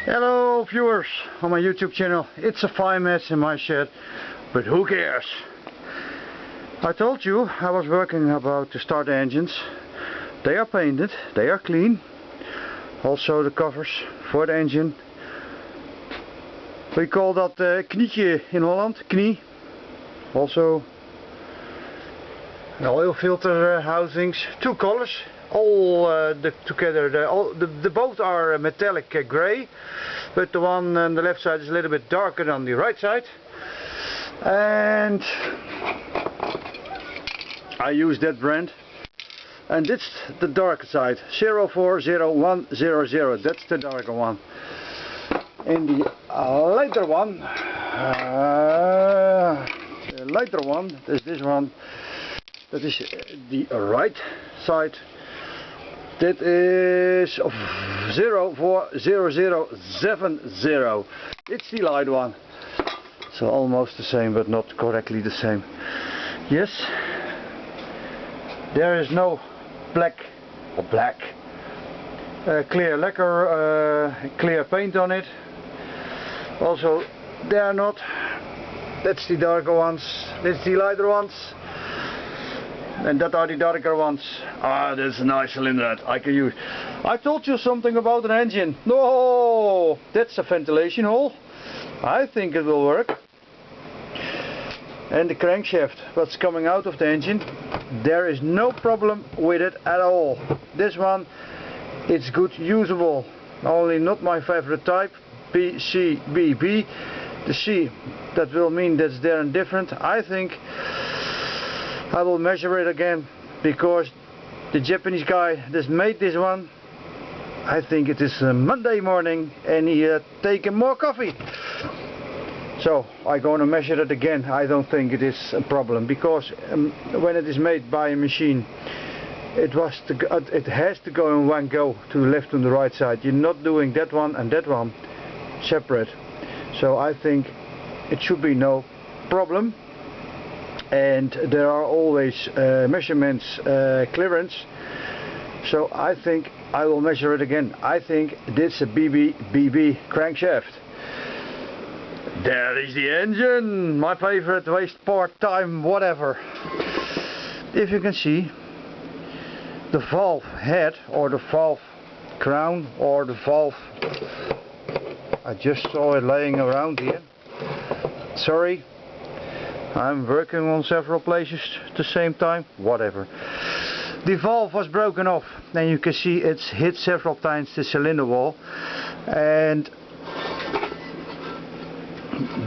Hello viewers on my YouTube channel. It's a fire mess in my shed, but who cares? I told you I was working about to start the engines. They are painted, they are clean. Also the covers for the engine. We call that knietje in Holland, knie. Also the oil filter housings, two colors. All together, the both are metallic grey, but the one on the left side is a little bit darker than the right side. And I use that brand, and it's the dark side, 040100. That's the darker one. And the lighter one is this one. That is the right side. That is 040070. It's the light one. So almost the same, but not correctly the same. Yes. There is no clear lacquer, clear paint on it. Also, they are not. That's the darker ones. That's the lighter ones. And that are the darker ones. Ah, that's a nice cylinder that I can use. I told you something about an engine. No, that's a ventilation hole. I think it will work. And the crankshaft, what's coming out of the engine, there is no problem with it at all. This one, it's good usable. Only not my favorite type, B, C, B, B. The C, that will mean that's there and different. I think I will measure it again, because the Japanese guy that made this one, I think it is a Monday morning and he had taken more coffee. So I'm going to measure it again. I don't think it is a problem, because when it is made by a machine, it has to go in one go to the left and the right side. You're not doing that one and that one separate. So I think it should be no problem. And there are always measurements clearance, so I think I will measure it again. I think this is a BB crankshaft. There is the engine, my favorite waste part time whatever. If you can see, the valve head or the valve crown or the valve, I just saw it laying around here. Sorry, I'm working on several places at the same time, whatever. The valve was broken off, and you can see it's hit several times the cylinder wall, and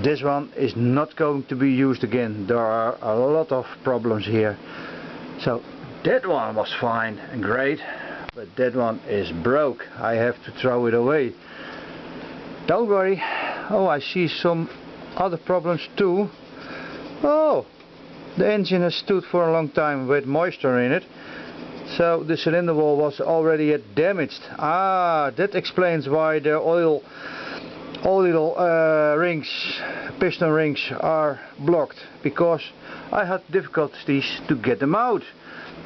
this one is not going to be used again. There are a lot of problems here. So that one was fine and great, but that one is broke. I have to throw it away. Don't worry. Oh, I see some other problems too. Oh, the engine has stood for a long time with moisture in it, so the cylinder wall was already damaged. Ah, that explains why the oil rings, piston rings are blocked, because I had difficulties to get them out.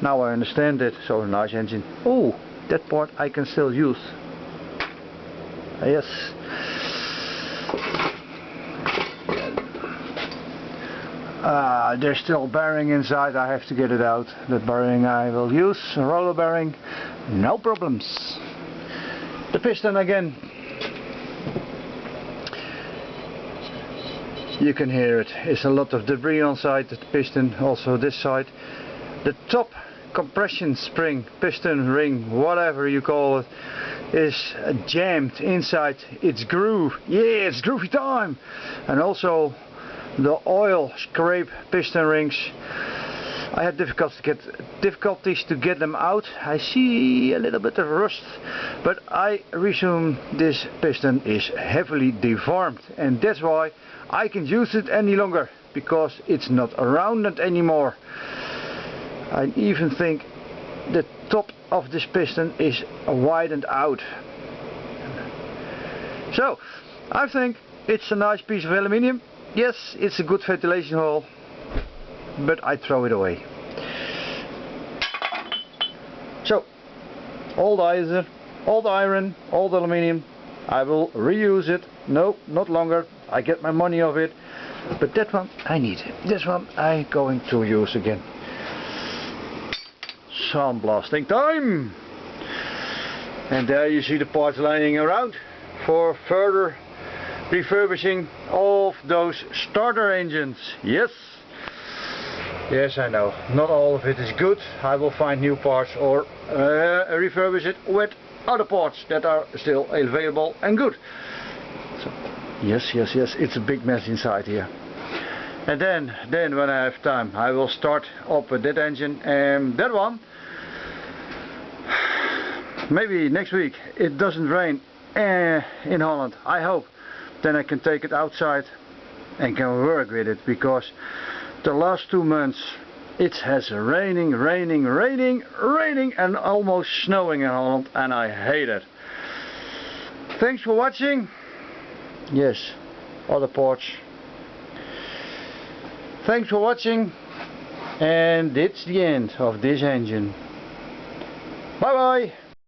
Now I understand it. So nice engine. Oh, that part I can still use. Yes. There's still bearing inside, I have to get it out. That bearing I will use, a roller bearing, no problems. The piston again. You can hear it, it's a lot of debris on side, the piston, also this side. The top compression spring, piston ring, whatever you call it, is jammed inside its groove. Yeah, it's groovy time! And also the oil scrape piston rings, I had difficulties to get them out. I see a little bit of rust, but I resume this piston is heavily deformed, and that's why I can't use it any longer, because it's not rounded anymore. I even think the top of this piston is widened out. So I think it's a nice piece of aluminium. Yes, it's a good ventilation hole, but I throw it away. So all the iron, all the aluminium, I will reuse it. No, not longer. I get my money of it. But that one I need. This one I'm going to use again. Sandblasting time! And there you see the parts lying around for further refurbishing of those starter engines. Yes! Yes, I know. Not all of it is good. I will find new parts or refurbish it with other parts that are still available and good. So, yes, it's a big mess inside here. And then when I have time, I will start up with that engine and that one. Maybe next week it doesn't rain in Holland. I hope. Then I can take it outside and can work with it, because the last 2 months it has raining and almost snowing in Holland, and I hate it. Thanks for watching. Yes, other parts. Thanks for watching, and it's the end of this engine. Bye bye.